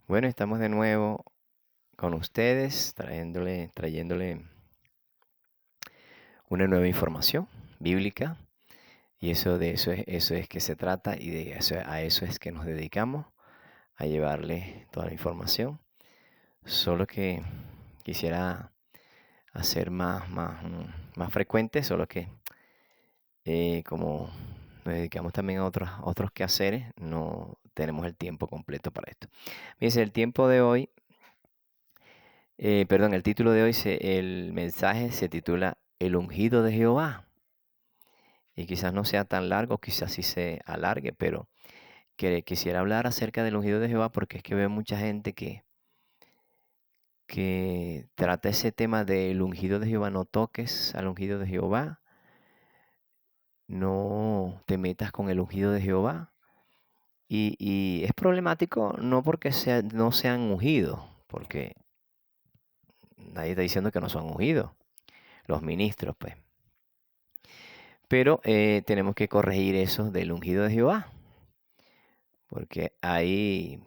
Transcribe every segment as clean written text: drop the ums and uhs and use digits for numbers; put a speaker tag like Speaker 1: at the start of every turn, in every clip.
Speaker 1: Bueno, estamos de nuevo con ustedes, trayéndole una nueva información bíblica. Y eso es que se trata y a eso es que nos dedicamos, a llevarle toda la información. Solo que quisiera hacer más frecuente, solo que como nos dedicamos también a otros quehaceres, no tenemos el tiempo completo para esto. Fíjense, el tiempo de hoy. Perdón, el título de hoy, el mensaje se titula El ungido de Jehová. Y quizás no sea tan largo, quizás sí se alargue, pero quisiera hablar acerca del ungido de Jehová porque es que veo mucha gente que trata ese tema del ungido de Jehová. No toques al ungido de Jehová, no te metas con el ungido de Jehová. Y es problemático no porque no sean ungidos, porque nadie está diciendo que no son ungidos, los ministros, pues. Pero tenemos que corregir eso del ungido de Jehová, porque hay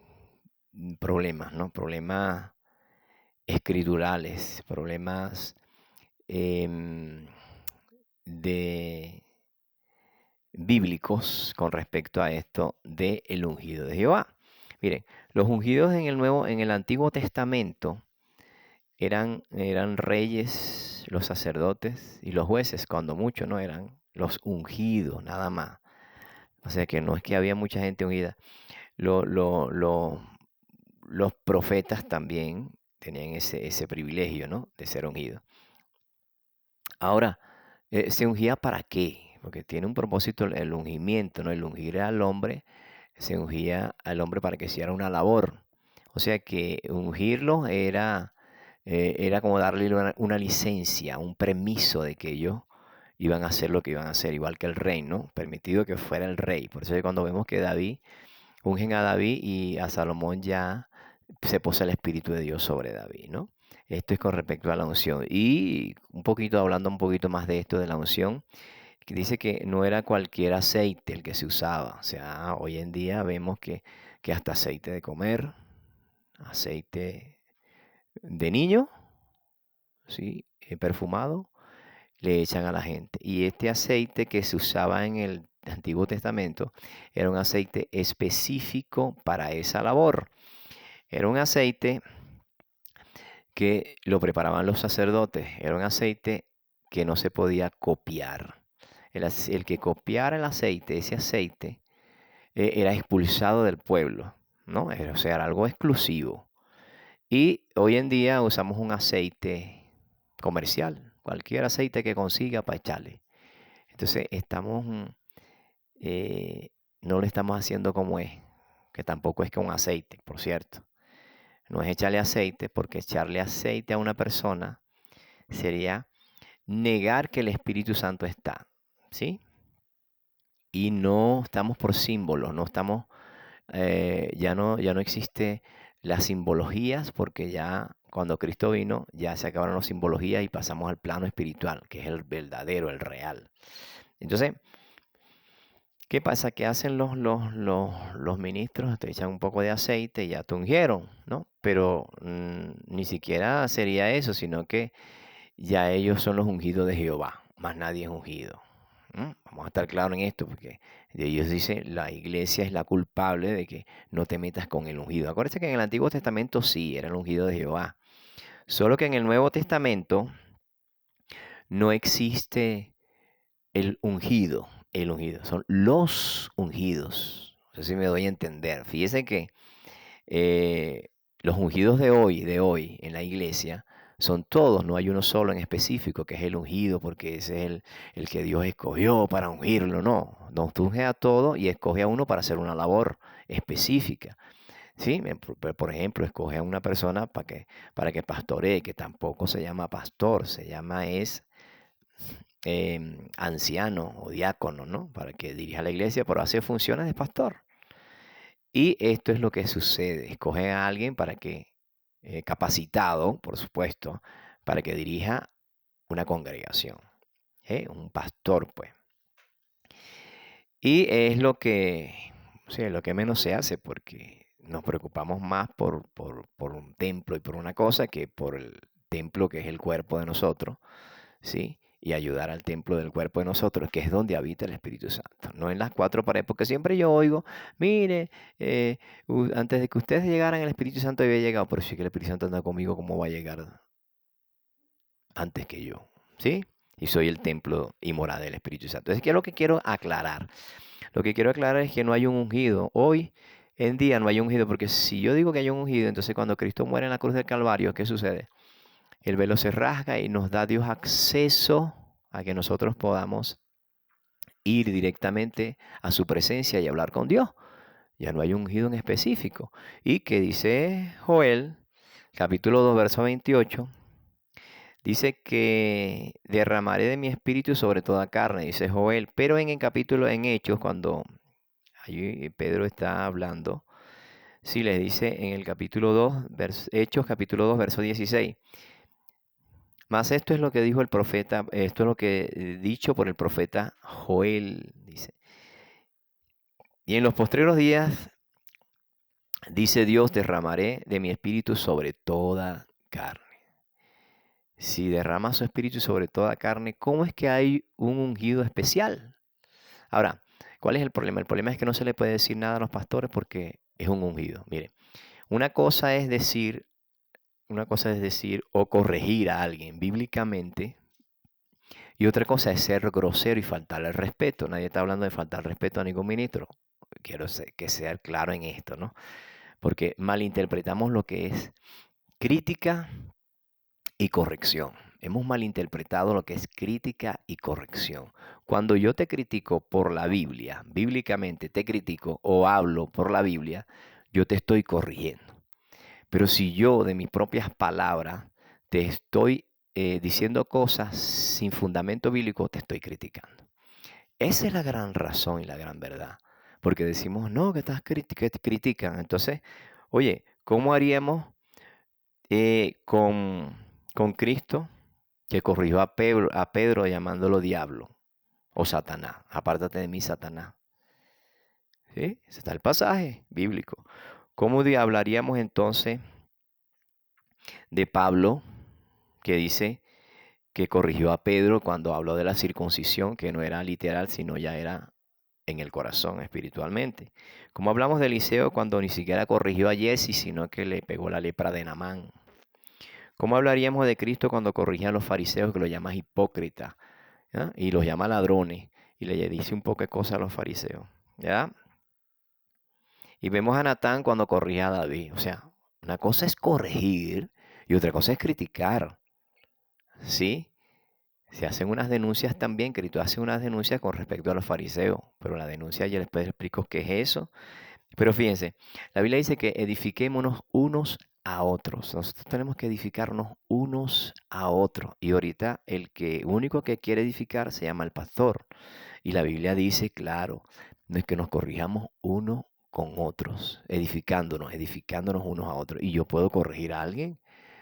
Speaker 1: problemas, ¿no? Problemas escriturales, problemas em, de bíblicos con respecto a esto de el ungido de Jehová. Miren, los ungidos en el Antiguo Testamento eran reyes, los sacerdotes y los jueces, cuando mucho, ¿no? Eran los ungidos, nada más. O sea que no es que había mucha gente ungida. Lo- lo- lo- los profetas también tenían ese privilegio, ¿no? De ser ungidos. Ahora, ¿se ungía para qué? Porque tiene un propósito el ungimiento, ¿no? El ungir al hombre, se ungía al hombre para que hiciera una labor. O sea que ungirlo era como darle una licencia, un permiso de que ellos iban a hacer lo que iban a hacer, igual que el rey, ¿no? Permitido que fuera el rey. Por eso es que cuando vemos que David ungen a David y a Salomón ya se posa el Espíritu de Dios sobre David, ¿no? Esto es con respecto a la unción. Y hablando un poquito más de esto de la unción, que dice que no era cualquier aceite el que se usaba. O sea, hoy en día vemos que hasta aceite de comer, aceite de niño, ¿sí? Perfumado, le echan a la gente. Y este aceite que se usaba en el Antiguo Testamento era un aceite específico para esa labor. Era un aceite que lo preparaban los sacerdotes. Era un aceite que no se podía copiar. El que copiara ese aceite, era expulsado del pueblo, ¿no? O sea, era algo exclusivo. Y hoy en día usamos un aceite comercial, cualquier aceite que consiga para echarle. Entonces, eh, no lo estamos haciendo como es, que tampoco es que un aceite, por cierto. No es echarle aceite, porque echarle aceite a una persona sería negar que el Espíritu Santo está, ¿sí? Y no estamos por símbolos, no estamos, ya no existe las simbologías, porque ya cuando Cristo vino, ya se acabaron las simbologías y pasamos al plano espiritual, que es el verdadero, el real. Entonces, ¿qué pasa? ¿Qué hacen los ministros? Te echan un poco de aceite y ya te ungieron, ¿no? Pero ni siquiera sería eso, sino que ya ellos son los ungidos de Jehová, más nadie es ungido. Vamos a estar claros en esto, porque ellos dicen, la iglesia es la culpable de que no te metas con el ungido. Acuérdense que en el Antiguo Testamento sí, era el ungido de Jehová. Solo que en el Nuevo Testamento no existe el ungido, son los ungidos. No sé si me doy a entender. Fíjense que los ungidos de hoy en la iglesia, son todos, no hay uno solo en específico que es el ungido, porque ese es el que Dios escogió para ungirlo. No, nos unge a todos y escoge a uno para hacer una labor específica. ¿Sí? Por ejemplo, escoge a una persona para que pastoree, que tampoco se llama pastor, se llama anciano o diácono, ¿no? Para que dirija la iglesia, pero hace funciones de pastor. Y esto es lo que sucede. Escogen a alguien capacitado, por supuesto, para que dirija una congregación. Un pastor, pues. Y es lo que, sí, lo que menos se hace, porque nos preocupamos más por un templo y por una cosa que por el templo que es el cuerpo de nosotros, ¿sí? Y ayudar al templo del cuerpo de nosotros, que es donde habita el Espíritu Santo, no en las cuatro paredes, porque siempre yo oigo, mire, antes de que ustedes llegaran, el Espíritu Santo había llegado, pero si es que el Espíritu Santo anda conmigo, ¿cómo va a llegar antes que yo? ¿Sí? Y soy el templo y morada del Espíritu Santo. Es que lo que quiero aclarar, lo que quiero aclarar es que no hay un ungido. Hoy en día no hay un ungido, porque si yo digo que hay un ungido, entonces cuando Cristo muere en la cruz del Calvario, ¿qué sucede? El velo se rasga y nos da Dios acceso a que nosotros podamos ir directamente a su presencia y hablar con Dios. Ya no hay un ungido en específico. Y que dice Joel, capítulo 2, verso 28, dice que derramaré de mi espíritu sobre toda carne, dice Joel. Pero en el capítulo, en Hechos, cuando allí Pedro está hablando, sí le dice en el capítulo 2, Hechos capítulo 2, verso 16. Mas esto es lo que dijo el profeta, esto es lo que dicho por el profeta Joel, dice. Y en los postreros días, dice Dios, derramaré de mi espíritu sobre toda carne. Si derrama su espíritu sobre toda carne, ¿cómo es que hay un ungido especial? Ahora, ¿cuál es el problema? El problema es que no se le puede decir nada a los pastores porque es un ungido. Mire, una cosa es decir, o corregir a alguien bíblicamente, y otra cosa es ser grosero y faltarle el respeto. Nadie está hablando de faltar respeto a ningún ministro. Quiero que sea claro en esto, ¿no? Porque malinterpretamos lo que es crítica y corrección. Hemos malinterpretado lo que es crítica y corrección. Cuando yo te critico por la Biblia, bíblicamente te critico o hablo por la Biblia, yo te estoy corrigiendo. Pero si yo de mis propias palabras te estoy diciendo cosas sin fundamento bíblico, te estoy criticando. Esa es la gran razón y la gran verdad. Porque decimos, no, que que te critican. Entonces, oye, ¿cómo haríamos con Cristo que corrigió a Pedro llamándolo diablo o Satanás? Apártate de mí, Satanás. ¿Sí? Ese está el pasaje bíblico. ¿Cómo hablaríamos entonces de Pablo que dice que corrigió a Pedro cuando habló de la circuncisión, que no era literal, sino ya era en el corazón espiritualmente? Como hablamos de Eliseo cuando ni siquiera corrigió a Jesse, sino que le pegó la lepra de Naamán. ¿Cómo hablaríamos de Cristo cuando corrigía a los fariseos, que los llama hipócritas, ¿ya? Y los llama ladrones, y le dice un poco de cosas a los fariseos, ¿ya? Y vemos a Natán cuando corrigía a David. O sea, una cosa es corregir y otra cosa es criticar, ¿sí? Se hacen unas denuncias también, Cristo hace unas denuncias con respecto a los fariseos, pero la denuncia ya después explico qué es eso. Pero fíjense, la Biblia dice que edifiquémonos unos a otros. Nosotros tenemos que edificarnos unos a otros. Y ahorita el único que quiere edificar se llama el pastor. Y la Biblia dice, claro, no es que nos corrijamos unos con otros, edificándonos unos a otros. Y yo puedo corregir a alguien.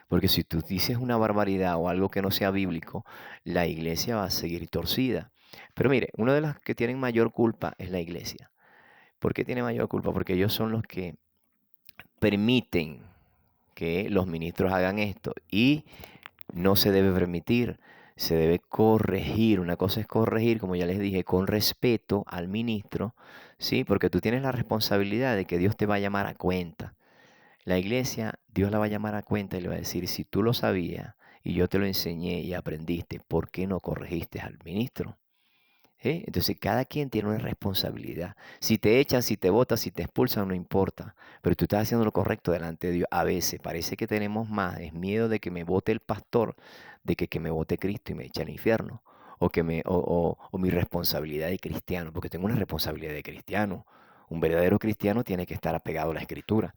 Speaker 1: Porque si tú dices una barbaridad o algo que no sea bíblico, la iglesia va a seguir torcida. Pero mire, una de las que tienen mayor culpa es la iglesia. ¿Por qué tiene mayor culpa? Porque ellos son los que permiten que los ministros hagan esto y no se debe permitir, se debe corregir. Una cosa es corregir, como ya les dije, con respeto al ministro, ¿sí? Porque tú tienes la responsabilidad de que Dios te va a llamar a cuenta. La iglesia, Dios la va a llamar a cuenta y le va a decir, si tú lo sabías y yo te lo enseñé y aprendiste, ¿por qué no corregiste al ministro? ¿Sí? Entonces cada quien tiene una responsabilidad. Si te echan, si te botan, si te expulsan, no importa. Pero tú estás haciendo lo correcto delante de Dios. A veces parece que tenemos más, es miedo de que me vote el pastor, de que me vote Cristo y me eche al infierno. O mi responsabilidad de cristiano, porque tengo una responsabilidad de cristiano. Un verdadero cristiano tiene que estar apegado a la escritura.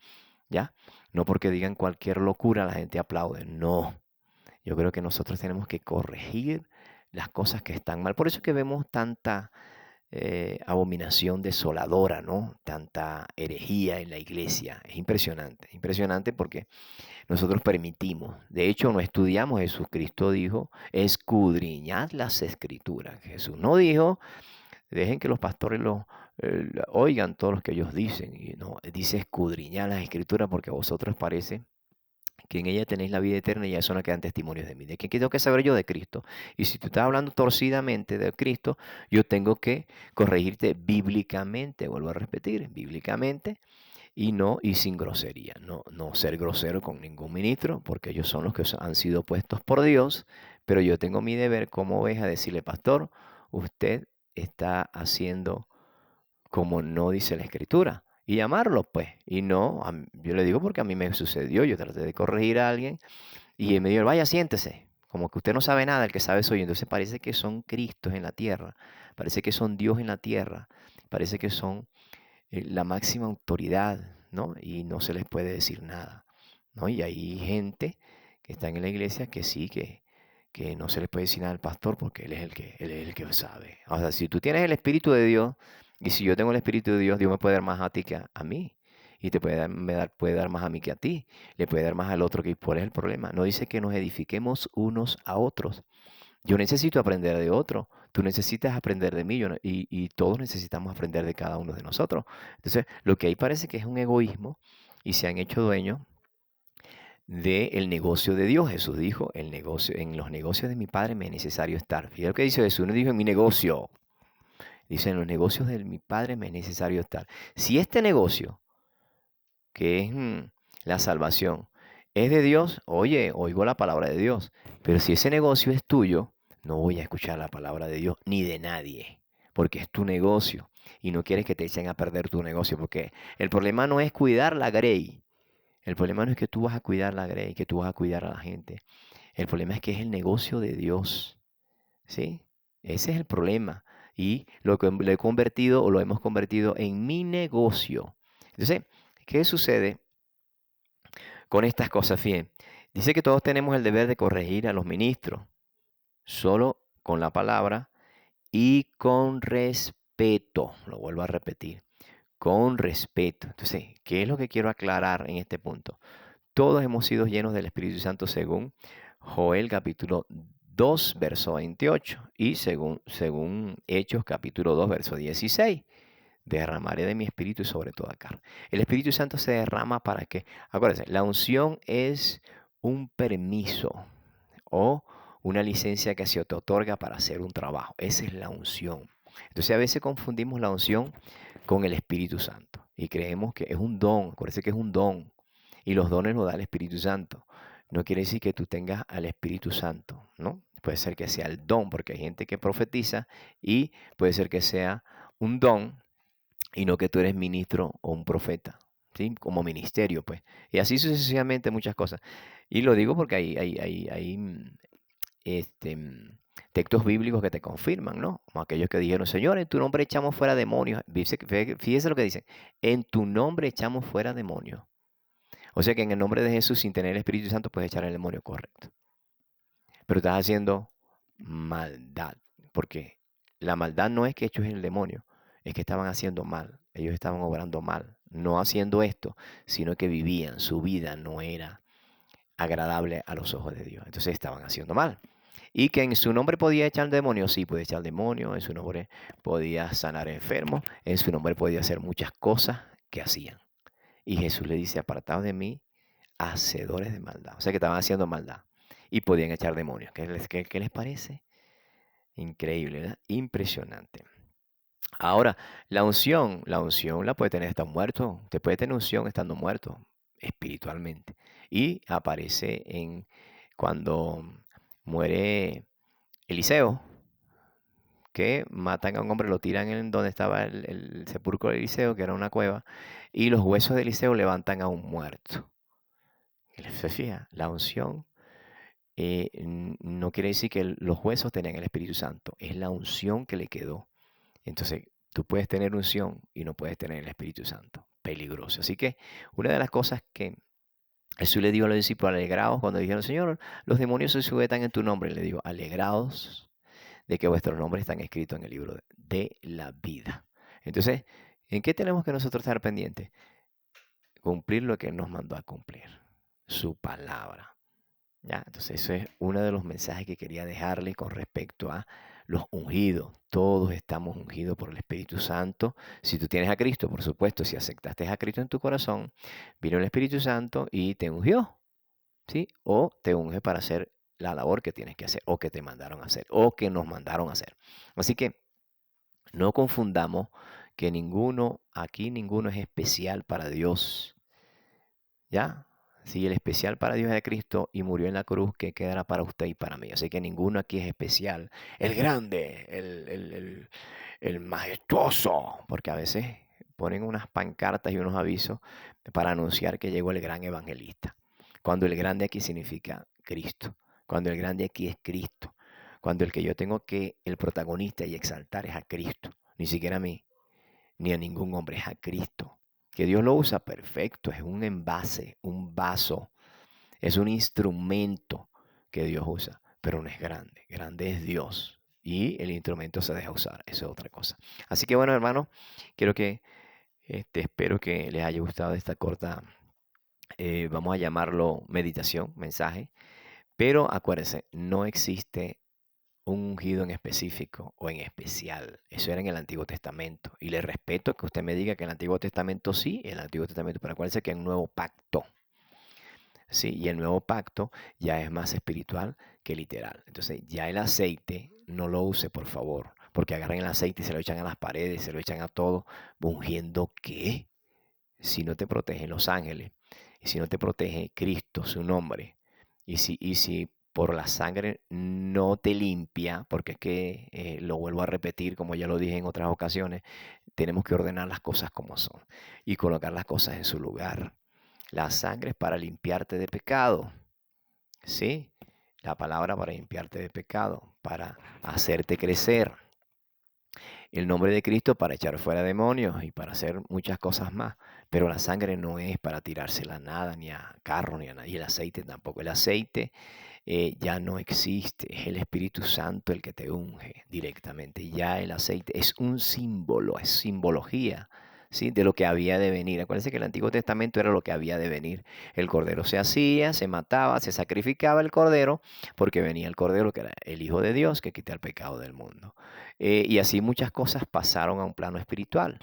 Speaker 1: ¿Ya? No porque digan cualquier locura la gente aplaude. No. Yo creo que nosotros tenemos que corregir las cosas que están mal. Por eso es que vemos tanta abominación desoladora, ¿no? Tanta herejía en la iglesia. Es impresionante porque nosotros permitimos. De hecho, no estudiamos. Jesucristo dijo, escudriñad las escrituras. Jesús no dijo, dejen que los pastores oigan todos los que ellos dicen. Y no, dice escudriñar las escrituras porque a vosotros parece que en ella tenéis la vida eterna y ya son las que dan testimonios de mí. ¿De qué tengo que saber yo? De Cristo. Y si tú estás hablando torcidamente de Cristo, yo tengo que corregirte bíblicamente, vuelvo a repetir, bíblicamente, y sin grosería. No ser grosero con ningún ministro, porque ellos son los que han sido puestos por Dios, pero yo tengo mi deber como oveja decirle, pastor, usted está haciendo como no dice la escritura. Y llamarlo, pues. Y no, yo le digo porque a mí me sucedió. Yo traté de corregir a alguien y él me dijo, vaya, siéntese. Como que usted no sabe nada, el que sabe soy yo. Entonces parece que son Cristos en la tierra. Parece que son Dios en la tierra. Parece que son la máxima autoridad, ¿no? Y no se les puede decir nada, ¿no? Y hay gente que está en la iglesia que sí, que no se les puede decir nada al pastor porque él es el que sabe. O sea, si tú tienes el Espíritu de Dios y si yo tengo el Espíritu de Dios, Dios me puede dar más a ti que a mí. Y te puede dar más a mí que a ti. Le puede dar más al otro que por es el problema. No dice que nos edifiquemos unos a otros. Yo necesito aprender de otro, tú necesitas aprender de mí y todos necesitamos aprender de cada uno de nosotros. Entonces, lo que ahí parece que es un egoísmo y se han hecho dueños del negocio de Dios. Jesús dijo, en los negocios de mi Padre me es necesario estar. Fíjate lo que dice Jesús, no dijo en mi negocio, dice en los negocios de mi Padre me es necesario estar. Si este negocio, que es la salvación, es de Dios, oye, oigo la palabra de Dios, pero si ese negocio es tuyo, no voy a escuchar la palabra de Dios ni de nadie, porque es tu negocio y no quieres que te echen a perder tu negocio, porque el problema no es cuidar la grey, el problema no es que tú vas a cuidar la grey, que tú vas a cuidar a la gente, el problema es que es el negocio de Dios, ¿sí? Ese es el problema y lo he convertido o lo hemos convertido en mi negocio. Entonces, ¿qué sucede con estas cosas? Fíjense, dice que todos tenemos el deber de corregir a los ministros, solo con la palabra y con respeto. Lo vuelvo a repetir, con respeto. Entonces, ¿qué es lo que quiero aclarar en este punto? Todos hemos sido llenos del Espíritu Santo según Joel capítulo 2, verso 28 y según Hechos capítulo 2, verso 16. Derramaré de mi espíritu sobre toda carne. El Espíritu Santo se derrama para que, acuérdense, la unción es un permiso o una licencia que se te otorga para hacer un trabajo. Esa es la unción. Entonces a veces confundimos la unción con el Espíritu Santo y creemos que es un don. Acuérdense que es un don y los dones los da el Espíritu Santo. No quiere decir que tú tengas al Espíritu Santo, ¿no? Puede ser que sea el don, porque hay gente que profetiza y puede ser que sea un don y no que tú eres ministro o un profeta, ¿sí? Como ministerio, pues. Y así sucesivamente muchas cosas. Y lo digo porque hay este, textos bíblicos que te confirman, ¿no? Como aquellos que dijeron, Señor, en tu nombre echamos fuera demonios. Fíjese lo que dicen, en tu nombre echamos fuera demonios. O sea que en el nombre de Jesús, sin tener el Espíritu Santo, puedes echar el demonio, correcto. Pero estás haciendo maldad, porque la maldad no es que hecho es el demonio, es que estaban haciendo mal, ellos estaban obrando mal, no haciendo esto, sino que vivían, su vida no era agradable a los ojos de Dios, entonces estaban haciendo mal. Y que en su nombre podía echar demonios, sí, podía echar demonios, en su nombre podía sanar enfermos, en su nombre podía hacer muchas cosas que hacían. Y Jesús le dice, apartados de mí, hacedores de maldad, o sea que estaban haciendo maldad y podían echar demonios. ¿Qué les parece? Increíble, ¿verdad? Impresionante. Ahora, la unción la puede tener estando muerto. Usted puede tener unción estando muerto espiritualmente. Y aparece cuando muere Eliseo, que matan a un hombre, lo tiran en donde estaba el sepulcro de Eliseo, que era una cueva, y los huesos de Eliseo levantan a un muerto. Se fija, la unción no quiere decir que los huesos tenían el Espíritu Santo, es la unción que le quedó. Entonces, tú puedes tener unción y no puedes tener el Espíritu Santo. Peligroso. Así que una de las cosas que Jesús le dijo a los discípulos, alegrados, cuando dijeron, Señor, los demonios se sujetan en tu nombre, le digo, alegrados de que vuestros nombres están escritos en el libro de la vida. Entonces, ¿en qué tenemos que nosotros estar pendientes? Cumplir lo que nos mandó a cumplir, su palabra. ¿Ya? Entonces, eso es uno de los mensajes que quería dejarle con respecto a los ungidos. Todos estamos ungidos por el Espíritu Santo. Si tú tienes a Cristo, por supuesto, si aceptaste a Cristo en tu corazón, vino el Espíritu Santo y te ungió, ¿sí? O te unge para hacer la labor que tienes que hacer, o que te mandaron a hacer, o que nos mandaron a hacer. Así que no confundamos que ninguno es especial para Dios. ¿Ya? Si el especial para Dios es Cristo y murió en la cruz, ¿qué quedará para usted y para mí? Así que ninguno aquí es especial. El grande, el majestuoso, porque a veces ponen unas pancartas y unos avisos para anunciar que llegó el gran evangelista. Cuando el grande aquí significa Cristo. Cuando el grande aquí es Cristo. Cuando el que yo tengo que, el protagonista y exaltar es a Cristo. Ni siquiera a mí, ni a ningún hombre, es a Cristo. Que Dios lo usa, perfecto, es un envase, un vaso, es un instrumento que Dios usa, pero no es grande, grande es Dios. Y el instrumento se deja usar, eso es otra cosa. Así que bueno, hermano, quiero que, espero que les haya gustado esta corta, vamos a llamarlo meditación, mensaje, pero acuérdense, no existe un ungido en específico o en especial. Eso era en el Antiguo Testamento. Y le respeto que usted me diga que en el Antiguo Testamento sí, en el Antiguo Testamento, pero acuérdese que hay un nuevo pacto. Sí, y el nuevo pacto ya es más espiritual que literal. Entonces, ya el aceite no lo use, por favor, porque agarran el aceite y se lo echan a las paredes, se lo echan a todo, ungiendo qué, si no te protegen los ángeles, y si no te protege Cristo, su nombre, y si por la sangre no te limpia, porque es que, lo vuelvo a repetir, como ya lo dije en otras ocasiones, tenemos que ordenar las cosas como son y colocar las cosas en su lugar. La sangre es para limpiarte de pecado, ¿sí? La palabra para limpiarte de pecado, para hacerte crecer. El nombre de Cristo para echar fuera demonios y para hacer muchas cosas más. Pero la sangre no es para tirársela a nada, ni a carro, ni a nada. Y el aceite tampoco. El aceite, ya no existe. Es el Espíritu Santo el que te unge directamente. Ya el aceite es un símbolo, es simbología, ¿sí? De lo que había de venir. Acuérdense que el Antiguo Testamento era lo que había de venir. El cordero se hacía, se mataba, se sacrificaba el cordero, porque venía el cordero que era el Hijo de Dios que quita el pecado del mundo. Y así muchas cosas pasaron a un plano espiritual.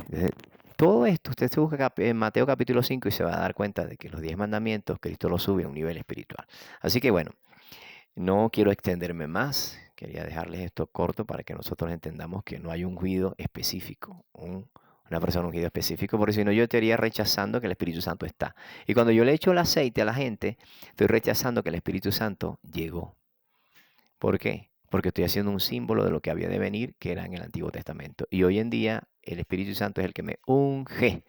Speaker 1: Entonces, todo esto, usted se busca en Mateo capítulo 5 y se va a dar cuenta de que los 10 mandamientos Cristo los sube a un nivel espiritual. Así que bueno, no quiero extenderme más. Quería dejarles esto corto para que nosotros entendamos que no hay un ungido específico, una persona ungida específico, porque si no yo estaría rechazando que el Espíritu Santo está. Y cuando yo le echo el aceite a la gente, estoy rechazando que el Espíritu Santo llegó. ¿Por qué? Porque estoy haciendo un símbolo de lo que había de venir, que era en el Antiguo Testamento. Y hoy en día el Espíritu Santo es el que me unge.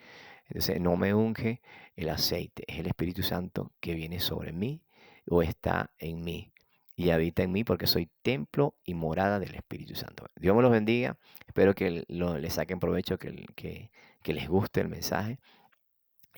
Speaker 1: Entonces no me unge el aceite, es el Espíritu Santo que viene sobre mí o está en mí y habita en mí porque soy templo y morada del Espíritu Santo. Dios me los bendiga. Espero que le saquen provecho, que les guste el mensaje.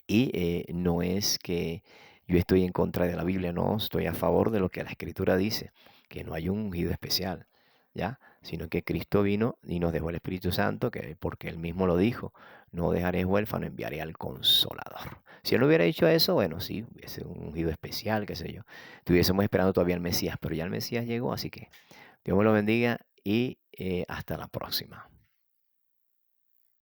Speaker 1: Y no es que yo estoy en contra de la Biblia, no, estoy a favor de lo que la Escritura dice, que no hay un ungido especial, ¿ya? Sino que Cristo vino y nos dejó el Espíritu Santo, que porque Él mismo lo dijo, no dejaré huérfano, enviaré al Consolador. Si Él no hubiera dicho eso, bueno, sí, hubiese un ungido especial, qué sé yo. Estuviésemos esperando todavía el Mesías, pero ya el Mesías llegó, así que Dios me lo bendiga y hasta la próxima.